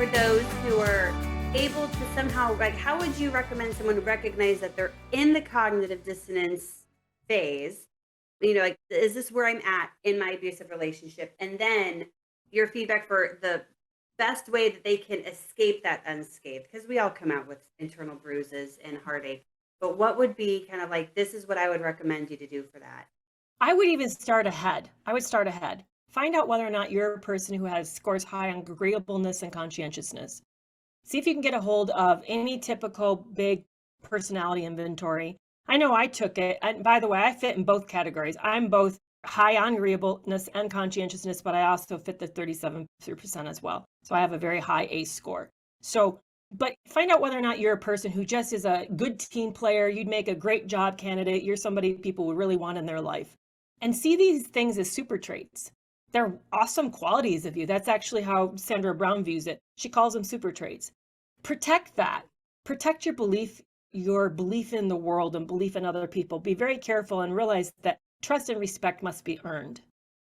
for those who are able to somehow, like, how would you recommend someone recognize that they're in the cognitive dissonance phase? Like, is this where I'm at in my abusive relationship? And then your feedback for the best way that they can escape that unscathed, because we all come out with internal bruises and heartache. But what would be kind of like, this is what I would recommend you to do for that? I would even start ahead. I would start ahead. Find out whether or not you're a person who has scores high on agreeableness and conscientiousness. See if you can get a hold of any typical big personality inventory. I know I took it. And by the way, I fit in both categories. I'm both high on agreeableness and conscientiousness, but I also fit the 37% as well. So I have a very high ACE score. But find out whether or not you're a person who just is a good team player. You'd make a great job candidate. You're somebody people would really want in their life. And see these things as super traits. They're awesome qualities of you. That's actually how Sandra Brown views it. She calls them super traits. Protect that. Protect your belief in the world and belief in other people. Be very careful and realize that trust and respect must be earned.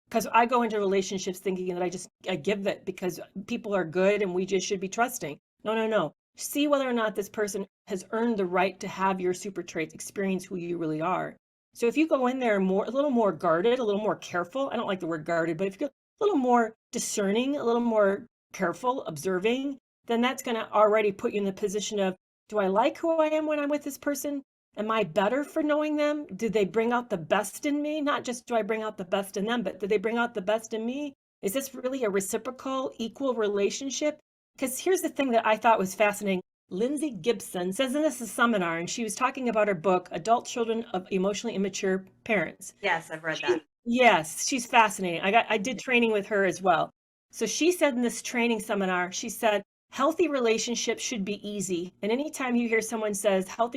Because I go into relationships thinking that I give it because people are good and we just should be trusting. No. See whether or not this person has earned the right to have your super traits, experience who you really are. So if you go in there a little more guarded, a little more careful, I don't like the word guarded, but if you go a little more discerning, a little more careful, observing, then that's going to already put you in the position of, do I like who I am when I'm with this person? Am I better for knowing them? Do they bring out the best in me? Not just do I bring out the best in them, but do they bring out the best in me? Is this really a reciprocal, equal relationship? Because here's the thing that I thought was fascinating. Lindsay Gibson says in this seminar, and she was talking about her book, Adult Children of Emotionally Immature Parents. Yes, I've read that. Yes, she's fascinating. I did training with her as well. So she said in this training seminar, she said, healthy relationships should be easy. And anytime you hear someone says all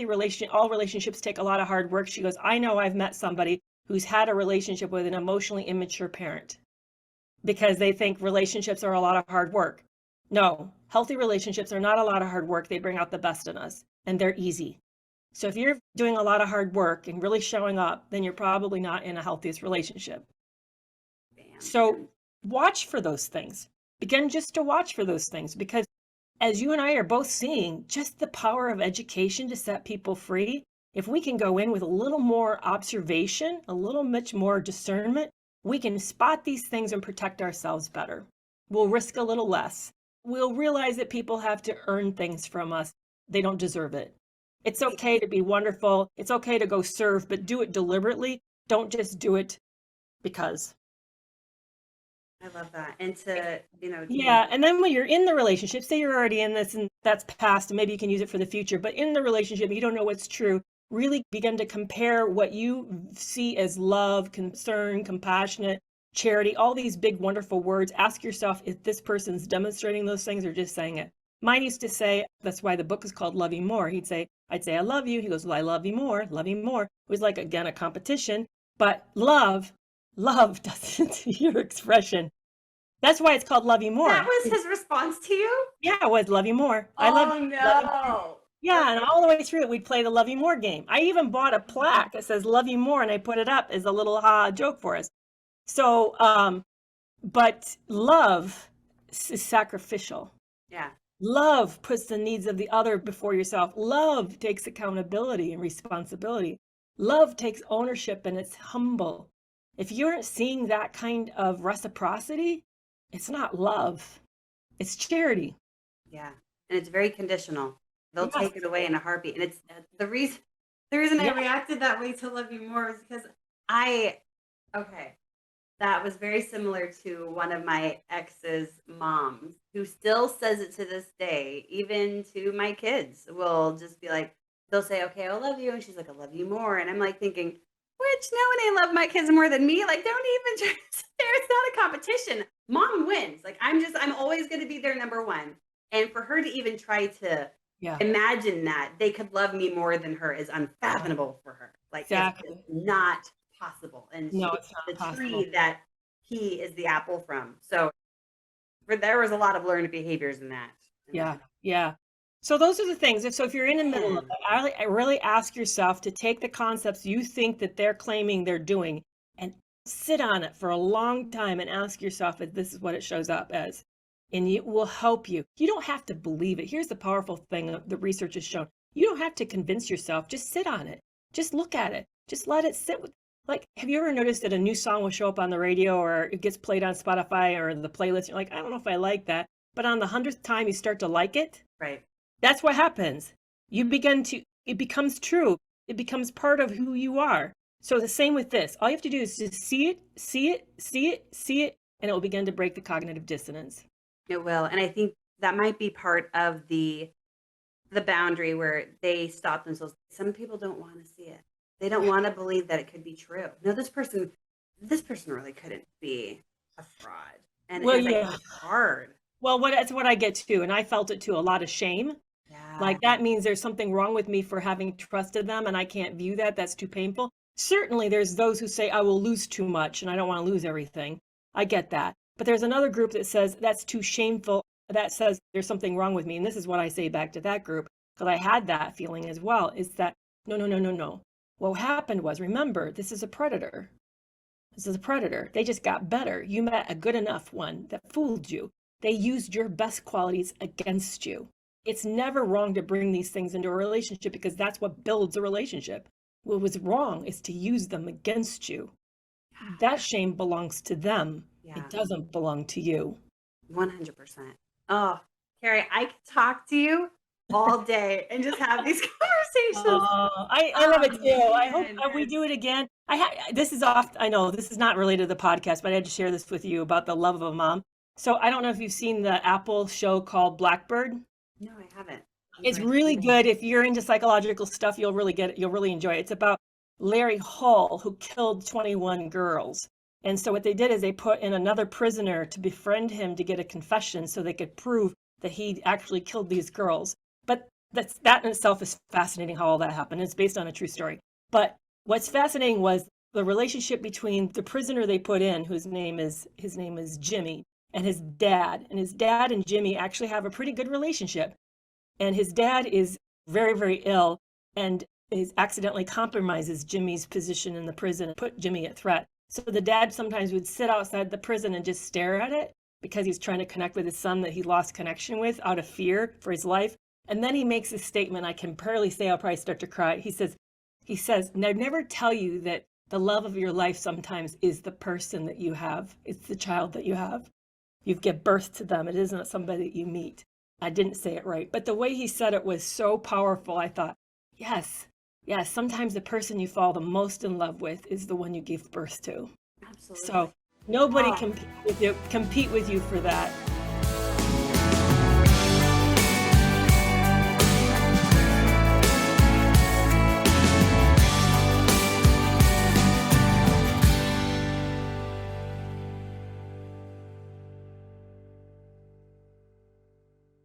relationships take a lot of hard work, she goes, I know I've met somebody who's had a relationship with an emotionally immature parent because they think relationships are a lot of hard work. No, healthy relationships are not a lot of hard work. They bring out the best in us and they're easy. So if you're doing a lot of hard work and really showing up, then you're probably not in a healthiest relationship. Bam. So watch for those things. Begin just to watch for those things, because as you and I are both seeing, just the power of education to set people free. If we can go in with a little more observation, a little much more discernment, we can spot these things and protect ourselves better. We'll risk a little less. We'll realize that people have to earn things from us. They don't deserve it. It's okay to be wonderful. It's okay to go serve, but do it deliberately. Don't just do it because. I love that. And to, Yeah. And then when you're in the relationship, say you're already in this and that's past, and maybe you can use it for the future, but in the relationship, you don't know what's true. Really begin to compare what you see as love, concern, compassionate, charity, all these big, wonderful words. Ask yourself if this person's demonstrating those things or just saying it. Mine used to say, that's why the book is called Love You More. I'd say, I love you. He goes, well, I love you more, love you more. It was like, again, a competition, but love doesn't, your expression. That's why it's called Love You More. That was his response to you? Yeah, it was Love You More. Oh, love you more. Yeah, and all the way through it, we'd play the Love You More game. I even bought a plaque that says Love You More, and I put it up as a little joke for us. So, but love is sacrificial. Yeah. Love puts the needs of the other before yourself. Love takes accountability and responsibility. Love takes ownership and it's humble. If you aren't seeing that kind of reciprocity, it's not love. It's charity. Yeah. And it's very conditional. They'll Yes. take it away in a heartbeat. And it's the reason I reacted that way to Love You More is because that was very similar to one of my ex's moms who still says it to this day, even to my kids. Will just be like, they'll say, okay, I love you. And she's like, I love you more. And I'm like thinking, which no one ain't love my kids more than me. Like, don't even try to sit there. It's not a competition. Mom wins. Like, I'm always going to be their number one. And for her to even try to imagine that they could love me more than her is unfathomable for her. Like, exactly. It's not possible. And no, it's not the possible. tree that he is the apple from. So there was a lot of learned behaviors in that. Yeah. So those are the things. So if you're in the middle of it, I really ask yourself to take the concepts you think that they're claiming they're doing and sit on it for a long time and ask yourself if this is what it shows up as. and it will help you. You don't have to believe it. Here's the powerful thing that the research has shown. You don't have to convince yourself. Just sit on it. Just look at it. Just let it sit with. Like, have you ever noticed that a new song will show up on the radio or it gets played on Spotify or the playlist? You're like, I don't know if I like that. But on the 100th time you start to like it. Right. That's what happens. It becomes true. It becomes part of who you are. So the same with this. All you have to do is just see it, see it, see it, see it, and it will begin to break the cognitive dissonance. It will. And I think that might be part of the boundary where they stop themselves. Some people don't want to see it. They don't want to believe that it could be true. No, this person really couldn't be a fraud. And Well, it's like, yeah. it's hard. Well, that's what I get too. And I felt it too, a lot of shame. Yeah. Like that means there's something wrong with me for having trusted them and I can't view that. That's too painful. Certainly there's those who say I will lose too much and I don't want to lose everything. I get that. But there's another group that says that's too shameful. That says there's something wrong with me. And this is what I say back to that group, because I had that feeling as well, is that no. What happened was, remember, this is a predator. This is a predator. They just got better. You met a good enough one that fooled you. They used your best qualities against you. It's never wrong to bring these things into a relationship because that's what builds a relationship. What was wrong is to use them against you. That shame belongs to them. Yeah. It doesn't belong to you. 100%. Oh, Kerry, I could talk to you all day and just have these conversations. I love it too. I hope man. we do it again. This is off. I know this is not related to the podcast, but I had to share this with you about the love of a mom. So I don't know if you've seen the Apple show called Blackbird. No, I haven't. It's really good. If you're into psychological stuff, you'll really get it. You'll really enjoy it. It's about Larry Hall, who killed 21 girls. And so what they did is they put in another prisoner to befriend him to get a confession so they could prove that he actually killed these girls. But that in itself is fascinating how all that happened. It's based on a true story. But what's fascinating was the relationship between the prisoner they put in, his name is Jimmy, and his dad. And his dad and Jimmy actually have a pretty good relationship. And his dad is very, very ill and accidentally compromises Jimmy's position in the prison and put Jimmy at threat. So the dad sometimes would sit outside the prison and just stare at it because he's trying to connect with his son that he lost connection with out of fear for his life. And then he makes a statement, I can barely say, I'll probably start to cry. He says, I never tell you that the love of your life sometimes is the person that you have. It's the child that you have. You give birth to them. It isn't somebody that you meet. I didn't say it right, but the way he said it was so powerful. I thought, yes, sometimes the person you fall the most in love with is the one you give birth to. Absolutely. So nobody compete with you for that.